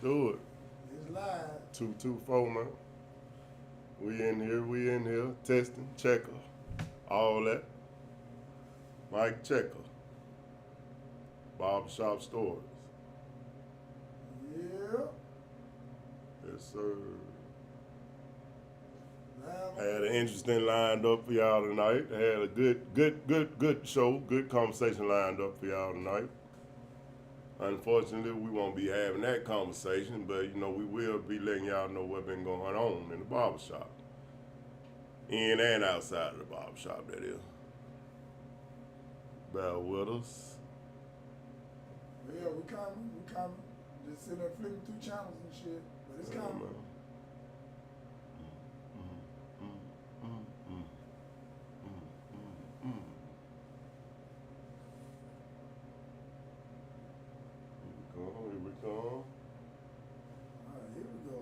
do it. It's live. 224, man. We in here, testing, checker, all that. Mike Checker, Barbershop Stories. Yeah. Yes, sir. Live. Had an interesting lined up for y'all tonight. Had a good show, good conversation lined up for y'all tonight. Unfortunately, we won't be having that conversation, but we will be letting y'all know what's been going on in the barbershop. In and outside of the barbershop, that is. Bear with us. Yeah, we coming. Just sitting there flipping through channels and shit. But it's coming. Man. Here we go. Alright, here we go.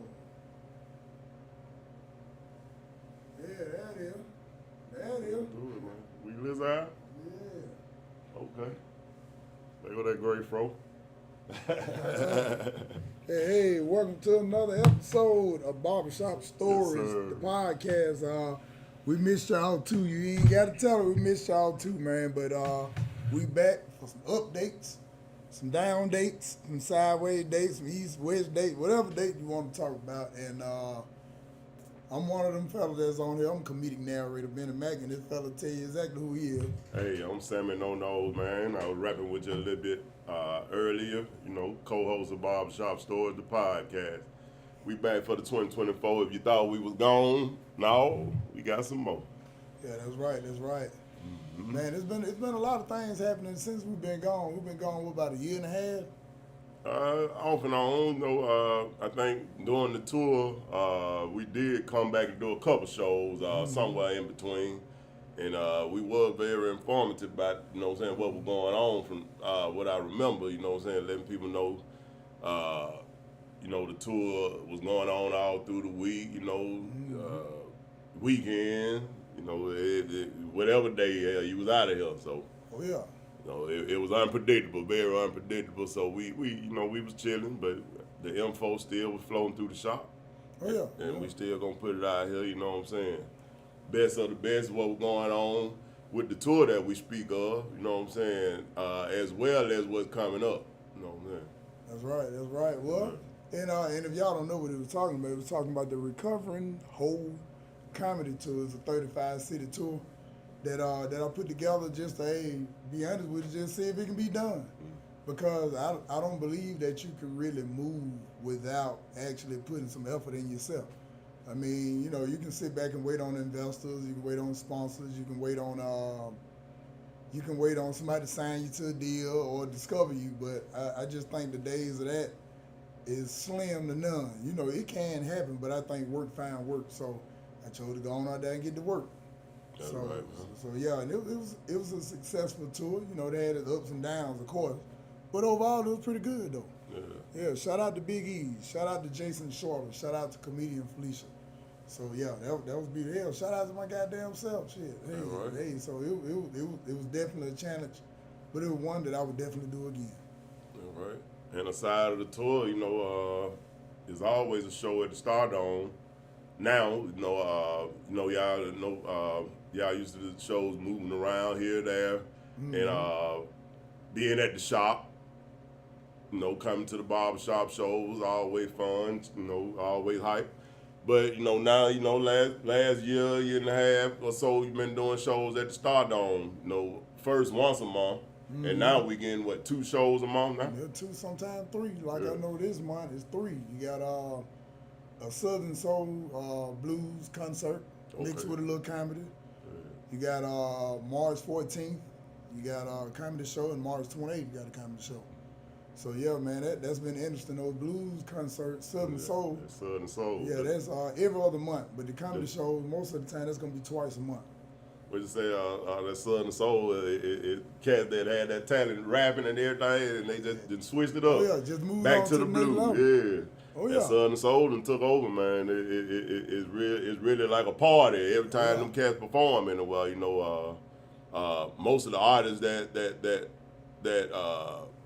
Yeah, that is. Do it, man. We lizard? Yeah. Okay. There go that gray fro. Hey, welcome to another episode of Barbershop Stories, Yes, sir. the podcast. We missed y'all too. You ain't got to tell her we missed y'all too, man. But we back for some updates, some down dates, some sideways dates, some east west dates, whatever date you want to talk about. And I'm one of them fellas that's on here. I'm a comedic narrator, Benny Mack, and this fella tell you exactly who he is. Hey, I'm Sammy No Nose, man. I was rapping with you a little bit earlier, co-host of Barbershop Stories, the podcast. We back for the 2024. If you thought we was gone, no, we got some more. Yeah, that's right. Mm-hmm. Man, it's been a lot of things happening since we've been gone. We've been gone for about a year and a half. Off and on, I think during the tour, we did come back and do a couple shows somewhere in between. And we were very informative about, what was going on from what I remember, letting people know, the tour was going on all through the week, weekend, whatever day you was out of here. So, Oh, yeah. it was unpredictable, very unpredictable. So we was chilling, but the info still was flowing through the shop. Oh, yeah. And we still gonna put it out here, you know what I'm saying? Best of the best, what was going on with the tour that we speak of, you know what I'm saying? As well as what's coming up, you know what I'm saying? That's right. Well, and if y'all don't know what he was talking about, he was talking about the Recovering Whole Comedy Tour. It's a 35-city tour that I put together just to, be honest with you, just see if it can be done. Because I don't believe that you can really move without actually putting some effort in yourself. I mean, you can sit back and wait on investors, you can wait on sponsors, you can wait on somebody to sign you to a deal or discover you, but I just think the days of that is slim to none. It can happen, but I think work find work, so I chose to go on out there and get to work. That's So, right, so yeah, and it was a successful tour. They had its ups and downs, of course, but overall it was pretty good though. Yeah, shout out to Big E, shout out to Jason Shorter, shout out to comedian Felicia. So yeah, that was beautiful. Hell, shout out to my goddamn self. Shit, hey, so it was definitely a challenge, but it was one that I would definitely do again. All right. And aside of the tour, there's always a show at the Stardome. Now, y'all used to the shows moving around here, there, and being at the shop. Coming to the barbershop show was always fun. Always hype. But now, last year and a half or so, you've been doing shows at the Stardome. First once a month, and now we getting 2 shows a month now. Yeah, 2, sometimes 3. I know this month is 3. You got a Southern Soul blues concert mixed with a little comedy. You got March 14th, you got a comedy show, and March 28th you got a comedy show. So yeah, man, that's been interesting. Those blues concerts, Southern Soul. Southern Soul. Yeah, that's every other month. But the comedy shows, most of the time, that's gonna be twice a month. What you say? That Southern Soul, cats that had that talent rapping and everything, and they just switched it up. Oh yeah, just moved back on to the blues. Yeah. Oh yeah. That Southern Soul and took over, man. It's really like a party every time them cats perform. In a while, most of the artists that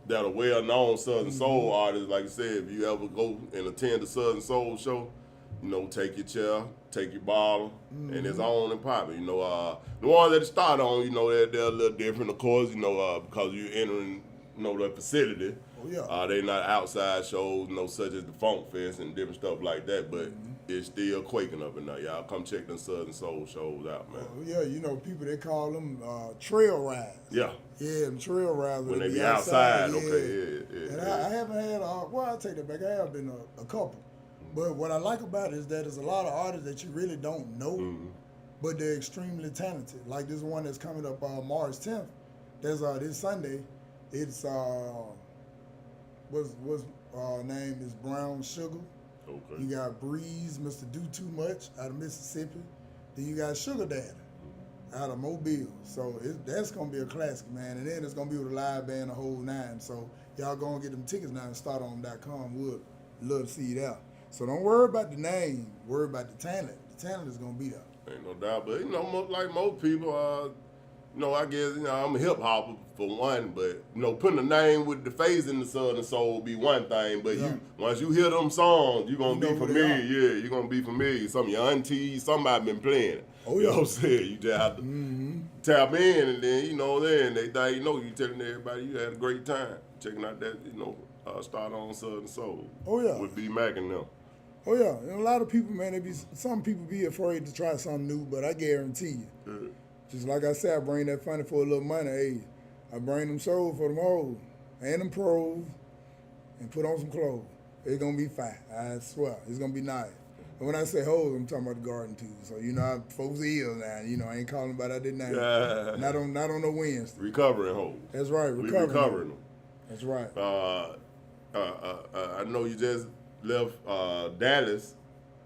that are well-known Southern Soul artists. Like I said, if you ever go and attend a Southern Soul show, you know, take your chair, take your bottle, and it's on and popping. You know, the ones that start on, you know, they're a little different, of course. You know, because you're entering, you know, the facility. Oh yeah. They not outside shows, you know, such as the Funk Fest and different stuff like that. But it's still quaking up in there. Y'all come check them Southern Soul shows out, man. Oh yeah, you know, people they call them trail rides. Yeah. Yeah, them trail rides When they be outside, yeah. okay, yeah. And I haven't had, well, I'll take that back. I have been a couple. But what I like about it is that there's a lot of artists that you really don't know, but they're extremely talented. Like this one that's coming up March 10th. There's this Sunday. It's what's name is Brown Sugar. Okay. You got Breeze, Mr. Do Too Much out of Mississippi. Then you got Sugar Daddy out of Mobile. So that's gonna be a classic, man. And then it's gonna be with a live band, the whole nine. So y'all gonna get them tickets now and starton.com. Would love to see it out. So don't worry about the name, worry about the talent. The talent is gonna be there. Ain't no doubt, but you know, like most people, you know, I guess, you know, I'm a hip hopper for one, but you know, putting a name with the face in the Southern Soul will be one thing. But you, once you hear them songs, you're gonna be familiar. Yeah, you're gonna be familiar. Some of your aunties, somebody been playing it. Oh yeah. You know what I'm saying? You just have to tap in, and then you know, then they think, you know, you telling everybody you had a great time checking out that, you know, start on Southern Soul. Oh yeah. With B Mac and them. Oh yeah, and a lot of people, man, some people be afraid to try something new, but I guarantee you, just like I said, I bring that funny for a little money. Hey, I bring them shows for them hoes and them pros, and put on some clothes. It's gonna be fine. I swear, it's gonna be nice. And when I say hoes, I'm talking about the garden too. So you know, how folks ill now. You know, I ain't calling about that name. Not on no Wednesday. Recovering hoes. That's right. Recovering them. That's right. I know you just left Dallas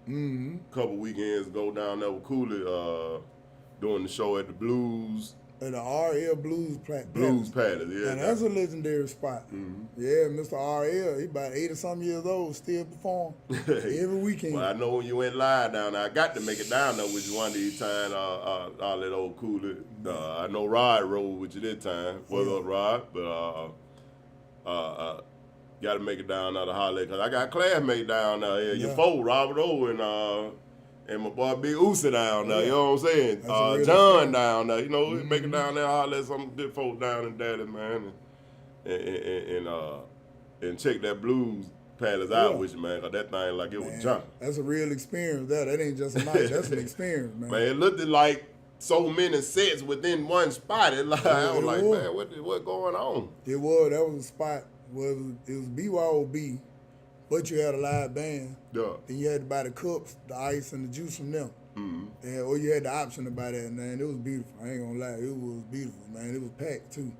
a couple weekends ago down there with Cooley doing the show at the Blues. At the RL Blues Palace, yeah. And that's a legendary spot. Yeah, Mr. RL, he about 80-something years old, still perform every weekend. Well, I know when you went live down there, I got to make it down there with you one of these times, all that old Cooley. I know Rod rode with you this time. What's up, Rod? But got to make it down there to holler, because I got classmates down there. Yeah, your folks, Robert O and my boy Big Usa down there, you know what I'm saying? John down there, you know, make it down there, holler at some good folks down in Dallas, man, and check that Blues Palace out with you, man, because that thing like it was jumping. That's a real experience, that ain't just a night, that's an experience, man. Man, it looked like so many sets within one spot. I was like, man, what going on? That was a spot. It was BYOB, but you had a live band. Yeah. Then you had to buy the cups, the ice, and the juice from them. Or you had the option to buy that, man. It was beautiful. I ain't gonna lie, it was beautiful, man. It was packed too.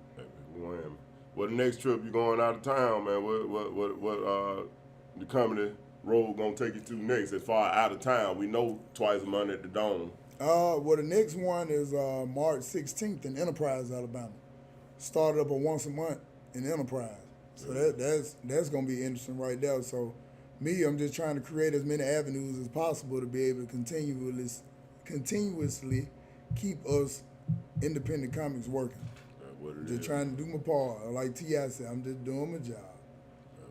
What the next trip you going out of town, man? What the comedy road gonna take you to next? As far out of town, we know twice a month at the Dome. Well, the next one is March 16th in Enterprise, Alabama. Started up a once a month in Enterprise. So that's gonna be interesting right there. So I'm just trying to create as many avenues as possible to be able to continuously keep us independent comics working. Just trying to do my part. Like T.I. said, I'm just doing my job.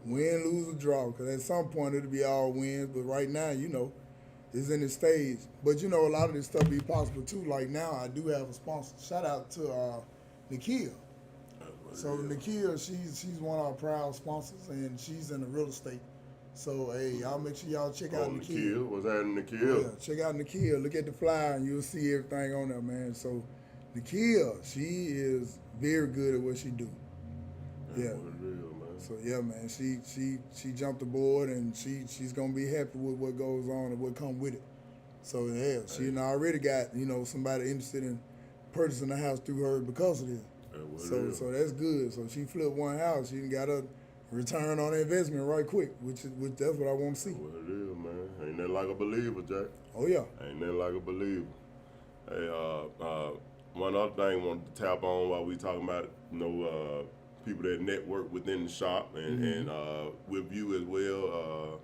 Win, lose, or draw. Because at some point it'll be all wins. But right now, you know, it's in the stage. But you know, a lot of this stuff be possible too. Like now, I do have a sponsor. Shout out to Nakia. So Nakia, she's one of our proud sponsors, and she's in the real estate. So hey, y'all make sure y'all check out Nakia. What's that in Nakia? Yeah, check out Nakia. Look at the flyer, and you'll see everything on there, man. So Nakia, she is very good at what she do. Yeah. So yeah, man, she jumped aboard, and she's gonna be happy with what goes on and what come with it. So yeah, she already got, you know, somebody interested in purchasing a house through her because of this. So that's good. So she flipped one house. She got a return on investment right quick, which that's what I want to see. What it is, man. Ain't nothing like a believer, Jack. Oh yeah. Ain't nothing like a believer. Hey, one other thing I wanted to tap on while we talking about, you know, people that network within the shop and with you as well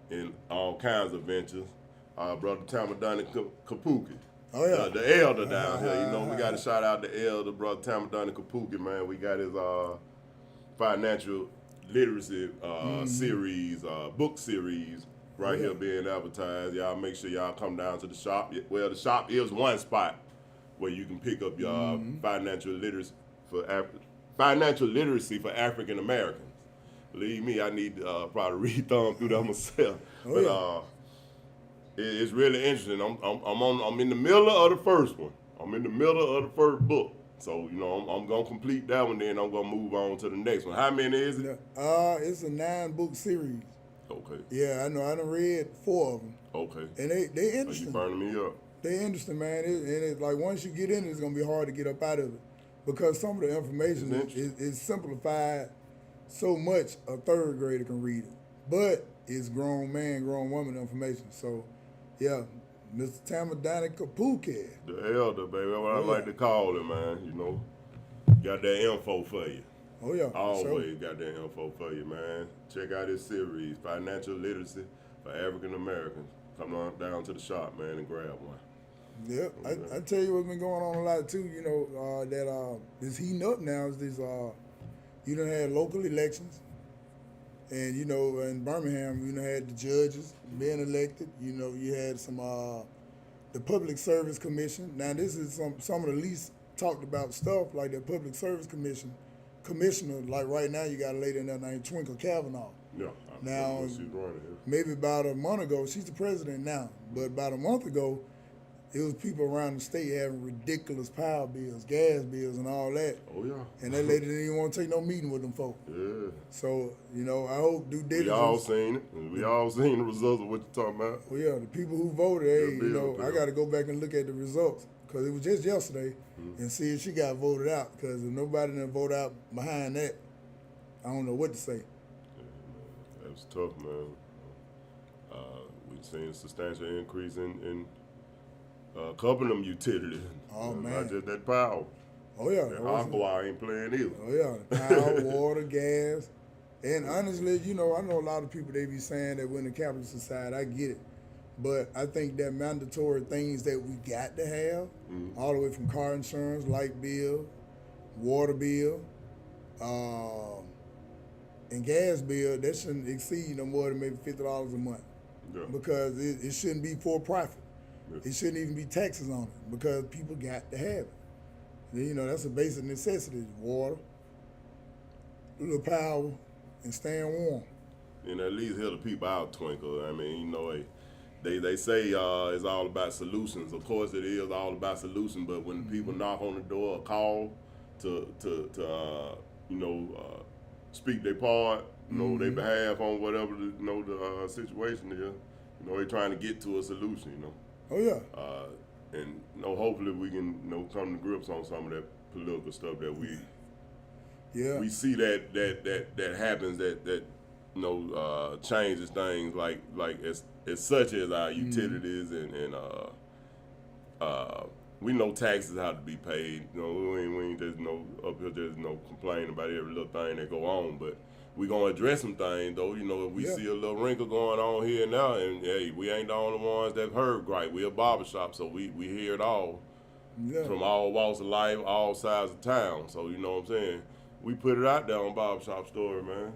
in all kinds of ventures. Brother Tamadani Kapuki. Oh yeah. The elder down here. You know, we got to shout out the elder, Brother Tamadani Kapuki, man. We got his financial literacy series, book series right here being advertised. Y'all make sure y'all come down to the shop. Well, the shop is one spot where you can pick up your financial literacy for African Americans. Believe me, I need to probably read thumb through that myself. It's really interesting. I'm in the middle of the first one. I'm in the middle of the first book. So, I'm going to complete that one, then I'm going to move on to the next one. How many is it? It's a 9-book series. Okay. Yeah, I know. I done read 4 of them. Okay. And they interesting. You burning me up. They interesting, man. It's like once you get in it, it's going to be hard to get up out of it. Because some of the information is simplified so much a 3rd grader can read it. But it's grown man, grown woman information. So, yeah. Mr. Tamadani Kapuke. The elder, baby. That's what I like to call him, man. Got that info for you. Oh, yeah. Always got that info for you, man. Check out this series, Financial Literacy for African Americans. Come on down to the shop, man, and grab one. Yep. I tell you what's been going on a lot, too, that is heating up now is this, you done had local elections. And, in Birmingham, had the judges being elected. You had some, the Public Service Commission. Now, this is some of the least talked about stuff, like the Public Service Commissioner. Like right now, you got a lady in there named Twinkle Kavanaugh. Yeah. Now, she's running here. Maybe about a month ago, she's the president now, but about a month ago, it was people around the state having ridiculous power bills, gas bills, and all that. Oh, yeah. And that lady didn't even want to take no meeting with them folks. Yeah. So, I hope due diligence. We all seen it. We all seen the results of what you're talking about. Well, yeah, the people who voted, I got to go back and look at the results. Because it was just yesterday and see if she got voted out. Because if nobody didn't vote out behind that, I don't know what to say. Yeah, man. That was tough, man. We've seen a substantial increase in a couple of them utilities. Oh, man. Not just that power. Oh, yeah. That aqua ain't playing either. Oh, yeah. Power, water, gas. And honestly, I know a lot of people, they be saying that we're in the capitalist society. I get it. But I think that mandatory things that we got to have, all the way from car insurance, light bill, water bill, and gas bill, that shouldn't exceed no more than maybe $50 a month. Yeah. Because it shouldn't be for profit. It shouldn't even be taxes on it because people got to have it. That's a basic necessity: water, a little power, and staying warm. And at least hear the people out, Twinkle. I mean, they say it's all about solutions. Of course, it is all about solutions. But when people knock on the door or call to speak their part, their behalf on whatever the situation is, they're trying to get to a solution. Oh, yeah. And hopefully we can come to grips on some of that political stuff that we see that happens that changes things like as such as our utilities and we know taxes have to be paid. We ain't just up here just complaining about every little thing that go on, but we gonna address some things though. If we see a little wrinkle going on here and now, and hey, we ain't the only ones that heard gripe. We a barbershop, so we hear it all from all walks of life, all sides of town. So you know what I'm saying. We put it out there on Barbershop Story, man.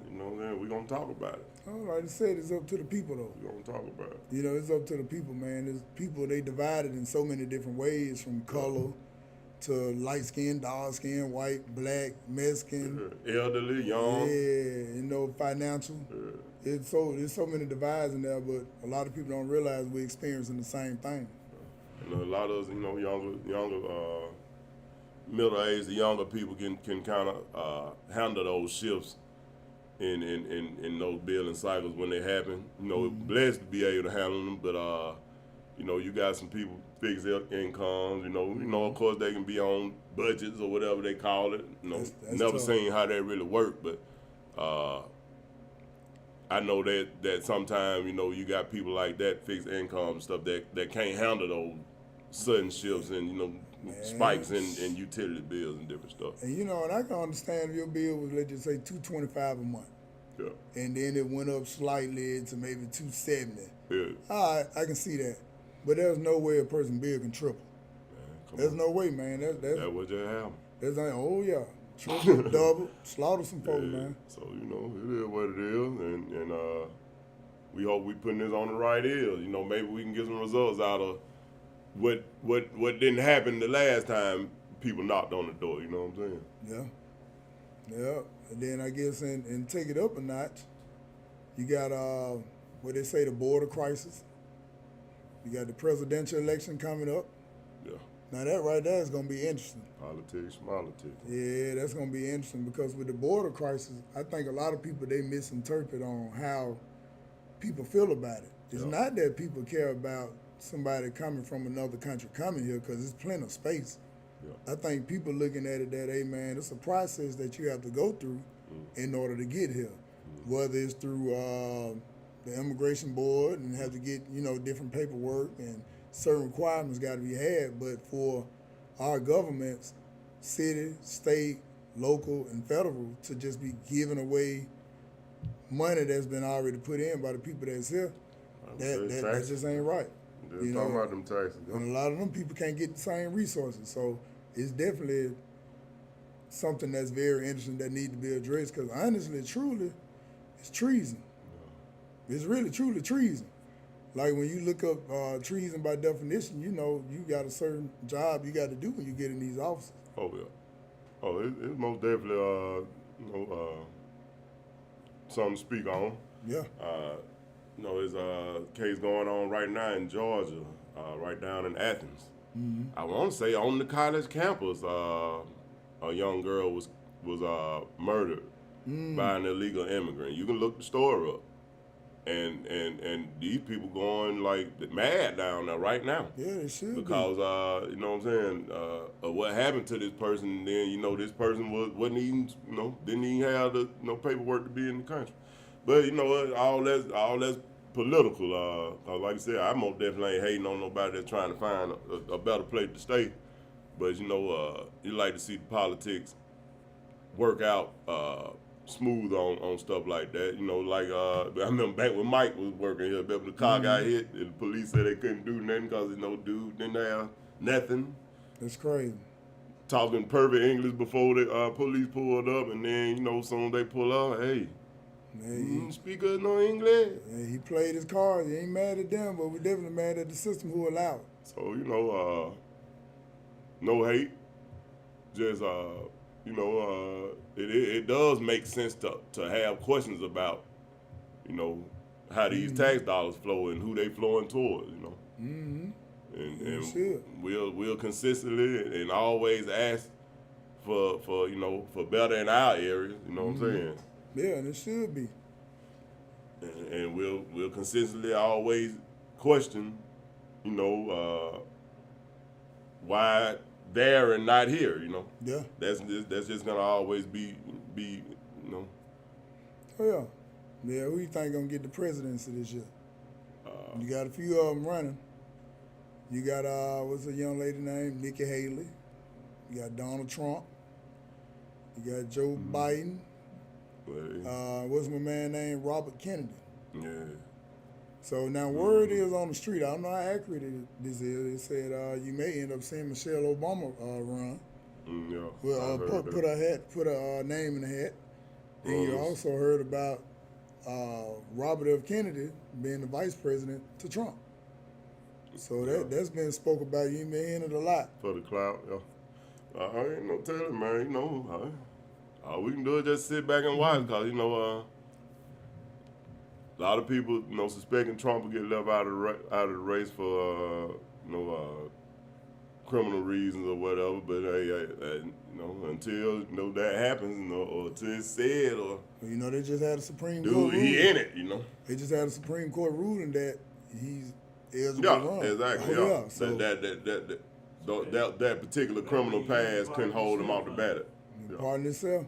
We gonna talk about it. Like I said, it's up to the people though. We gonna talk about it. It's up to the people, man. There's people, they divided in so many different ways, from color to light skin, dark skin, white, black, Mexican, elderly, young. Yeah, financial. Yeah. It's so many divides in there, but a lot of people don't realize we're experiencing the same thing. And a lot of us, younger, middle-aged, the younger people can kind of handle those shifts in those billing cycles when they happen. Blessed to be able to handle them, but you got some people fixed incomes. Of course they can be on budgets or whatever they call it. That's never tough. Seen how that really work, but I know that sometimes you got people like that, fixed income and stuff that can't handle those sudden shifts and spikes in utility bills and different stuff. And and I can understand if your bill was, let's just say, $225 a month. Yeah. And then it went up slightly to maybe $270. Yeah. All right, I can see that. But there's no way a person's bill can triple. Man, there's no way, man. That's what just happened. That's like, oh yeah. triple, double, slaughter some folks, Yeah. man. So you know, it is what it is, and we hope we putting this on the right ears. You know, maybe we can get some results out of what didn't happen the last time people knocked on the door. You know what I'm saying? Yeah, yeah. And then I guess and take it up a notch, you got what they say, the border crisis. You got the presidential election coming up. Yeah. Now that right there is gonna be interesting. Politics. Yeah, that's gonna be interesting because with the border crisis, I think a lot of people they misinterpret on how people feel about it. It's Yeah. not that people care about somebody coming from another country coming here because there's plenty of space. Yeah. I think people looking at it that, hey man, it's a process that you have to go through in order to get here. Whether it's through the immigration board and have to get, you know, different paperwork and certain requirements got to be had. But for our governments, city, state, local, and federal, to just be giving away money that's been already put in by the people that's here, that just ain't right. Just talking about them taxes. And a lot of them people can't get the same resources. So it's definitely something that's very interesting that need to be addressed because honestly, truly, it's treason. It's really, truly treason. Like when you look up treason by definition, you know you got a certain job you got to do when you get in these offices. Oh yeah. Oh, it's most definitely something to speak on. Yeah. You know, there's a case going on right now in Georgia, right down in Athens. I want to say on the college campus, a young girl was murdered by an illegal immigrant. You can look the story up, and these people going like mad down there right now. Yeah, they should because you know what I'm saying, what happened to this person. And then you know this person wasn't even, you know, didn't even have the paperwork to be in the country. But you know what, all that's political. Like I said, I most definitely ain't hating on nobody that's trying to find a better place to stay. But you know, you like to see the politics work out smooth on stuff like that. You know, like I remember back when Mike was working here, when the car got hit, and the police said they couldn't do nothing because you know, dude didn't have nothing. That's crazy. Talking perfect English before the police pulled up, and then you know, soon they pull up, hey. Hey, Speak no English. he played his cards. He ain't mad at them, but we definitely mad at the system who allowed it. So you know, no hate. Just you know, it does make sense to have questions about, you know, how these tax dollars flow and who they flowing towards. You know, and we'll consistently and always ask for you know, for better in our areas. You know what I'm saying? Yeah, and it should be. And we'll consistently always question, you know, why there and not here. You know. Yeah. That's just gonna always be you know. Oh yeah. Yeah, who you think gonna get the presidency this year? You got a few of them running. You got what's a young lady named Nikki Haley. You got Donald Trump. You got Joe Biden. What's my man named Robert Kennedy? Yeah. So now word is on the street. I don't know how accurate this is. It said you may end up seeing Michelle Obama run. Yeah. Well, put a name in the hat. And you also heard about Robert F. Kennedy being the vice president to Trump. So that's been spoke about. You may hear it a lot. For the clout, yeah. I ain't no telling, man. You know, all we can do is just sit back and watch, because, you know, a lot of people, you know, suspecting Trump will get left out of the race for, you know, criminal reasons or whatever. But, hey, you know, until, you know, that happens, you know, or until it's said, or... Well, you know, they just had a Supreme Court dude, ruling. he in it, you know. They just had a Supreme Court ruling that he's eligible to run. Exactly, Oh, yeah. yeah. So, that particular criminal past couldn't hold him off the ballot. Yeah. Pardon itself,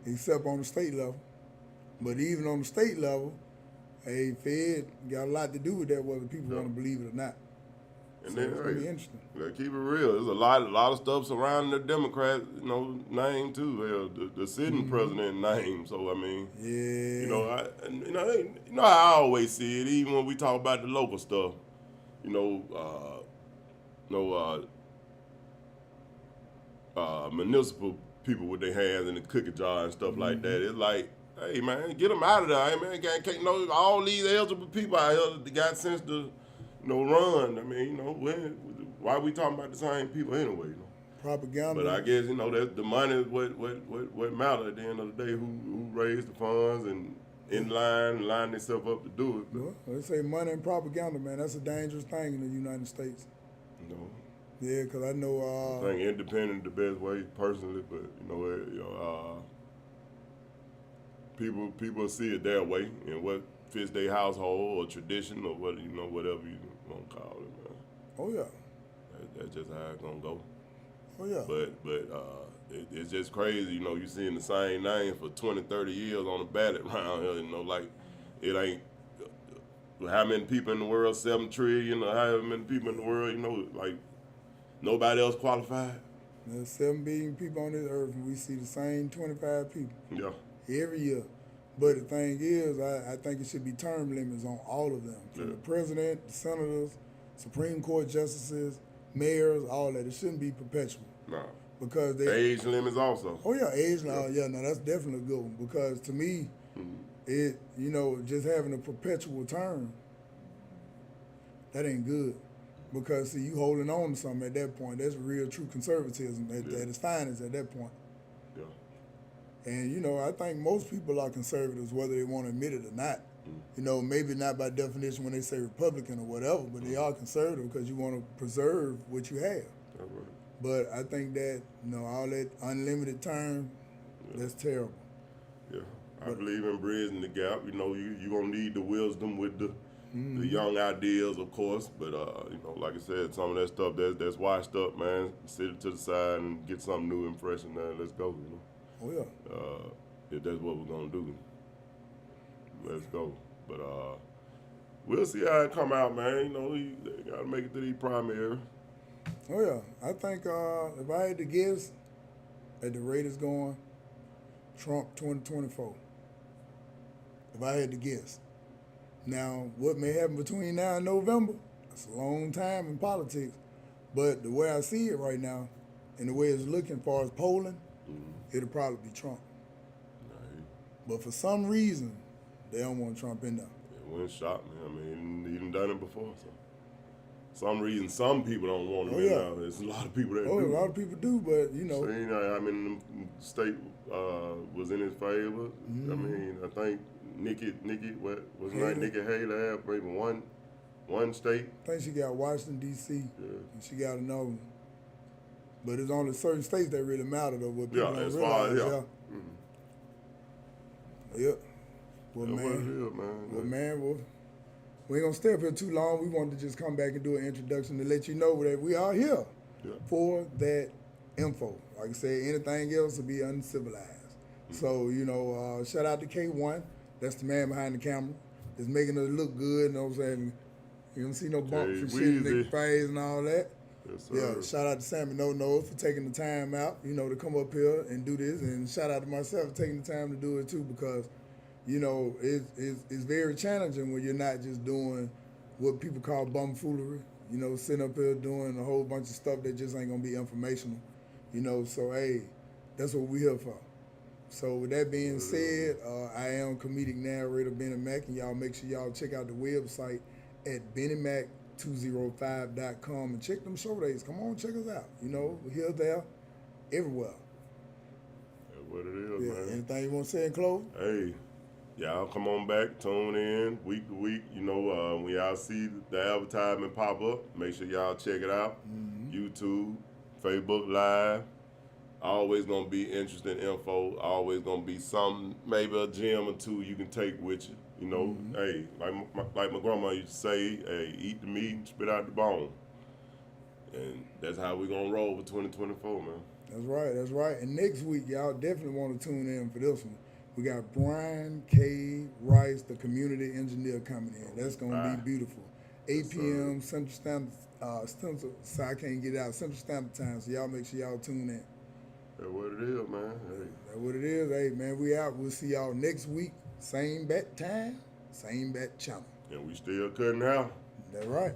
except on the state level. But even on the state level, hey, Fed got a lot to do with that, whether people want to believe it or not. And so then, it's gonna be interesting. Keep it real. There's a lot of stuff surrounding the Democrat, you know, name too. The sitting president name. So I mean, yeah, you know how I always see it. Even when we talk about the local stuff, you know, municipal people with their hands in the cookie jar and stuff like that. It's like, hey man, get them out of there. Hey man, can't know all these eligible people out here that got sense to, run. I mean, why we talking about the same people anyway? Propaganda. But I guess that the money is what matters at the end of the day. Who raised the funds and in line and line themselves up to do it. But, well, they say money and propaganda, man. That's a dangerous thing in the United States. Yeah, because I know. I think independent the best way personally, but people see it their way and what fits their household or tradition or whatever you want to call it, man. Oh yeah. That's just how it's gonna go. Oh yeah. But it's just crazy, you seeing the same name for 20, 30 years on the ballot around here, like it ain't how many people in the world, 7 trillion, or however many people in the world, like nobody else qualified. There's 7 billion people on this earth, and we see the same 25 people. Yeah. Every year. But the thing is, I think it should be term limits on all of them. From the president, the senators, Supreme Court justices, mayors, all that. It shouldn't be perpetual. No. Because age limits also. Oh yeah, age limit. Yeah, no, that's definitely a good one. Because to me, it just having a perpetual term, that ain't good. Because see, you holding on to something at that point. That's real true conservatism at its finest at that point. Yeah. And I think most people are conservatives, whether they want to admit it or not. Maybe not by definition when they say Republican or whatever, but they are conservative because you want to preserve what you have. That's right. But I think that, all that unlimited term, that's terrible. Yeah. I believe in bridging the gap. You're going to need the wisdom with the young ideas, of course. But, like I said, some of that stuff that's washed up, man. Sit it to the side and get something new and fresh and let's go, Oh, yeah. If that's what we're going to do, let's go. But we'll see how it come out, man. You got to make it to these primaries. Oh, yeah. I think if I had to guess, at the rate it's going, Trump 2024. If I had to guess. Now, what may happen between now and November, that's a long time in politics. But the way I see it right now, and the way it's looking for as polling, it'll probably be Trump. Right. But for some reason, they don't want Trump in there. It wouldn't shock me. I mean, he done done it before, so. Some reason, some people don't want him in there. There's a lot of people that do. A lot of people do, but I mean, the state was in his favor. I mean, I think Nikki, what was her name? Nikki Haley had maybe one state. I think she got Washington, D.C., and she got another one. But it's only certain states that really matter, though, what people don't realize. Yep. Well, That's man. what it is, man. Well, man, we ain't going to stay up here too long. We wanted to just come back and do an introduction to let you know that we are here for that info. Like I said, anything else will be uncivilized. So, shout out to K1. That's the man behind the camera. It's making us look good, you know what I'm saying? You don't see no bumps and shit in the face and all that. Yes, yeah, shout out to Sammy No Nose for taking the time out, to come up here and do this. And shout out to myself for taking the time to do it too, because it's very challenging when you're not just doing what people call bumfoolery, sitting up here doing a whole bunch of stuff that just ain't gonna be informational, so hey, that's what we're here for. So with that being said, I am comedic narrator Benny Mac, and y'all make sure y'all check out the website at BennyMac205.com and check them show days. Come on, check us out. We're here, there, everywhere. That's what it is, man. Anything you want to say in close? Hey. Y'all come on back, tune in week to week. When y'all see the advertisement pop up, make sure y'all check it out. YouTube, Facebook Live. Always gonna be interesting info. Always gonna be something, maybe a gem or two you can take with you. Hey, like my grandma used to say, hey, eat the meat and spit out the bone. And that's how we gonna roll for 2024, man. That's right. And next week, y'all definitely want to tune in for this one. We got Brian K. Rice, the community engineer, coming in. That's going to be beautiful. 8 p.m. Central Standard, so I can't get out, Central Standard Time, so y'all make sure y'all tune in. That's what it is, man. Hey. That's what it is. Hey, man, we out. We'll see y'all next week. Same bat time, same bat channel. And we still cutting out. That's right.